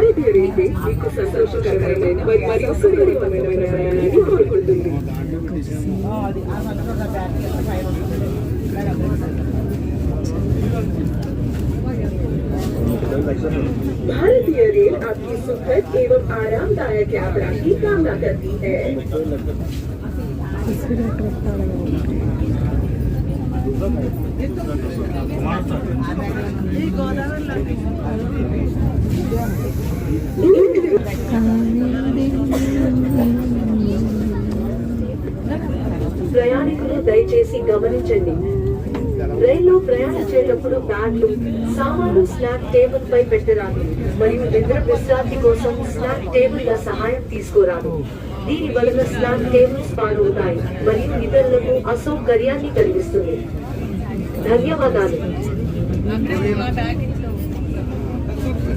భారతీయ railway మీకు సంతోషకరమైన మరియు సురక్షితమైన ప్రయాణాన్ని కోరుకుంటుంది. भारतीय रेल आपकी सुखद एवं आरामदायक यात्रा की कामना करती है. ప్రయాణికులు దయచేసి గమనించండి, రైల్లో ప్రయాణించేటప్పుడు బ్యాగ్లు, సామాను స్నాక్ టేబుల్ పై పెట్టరాదు మరియు నిద్ర విశ్రాంతి కోసం స్నాక్ టేబుల్ సహాయం తీసుకోరాదు. దీని వలన స్నాక్ టేబుల్స్ పాడవుతాయి మరియు ఇతరులకు అసౌకర్యాన్ని కలిగిస్తుంది. ధన్యవాదాలు.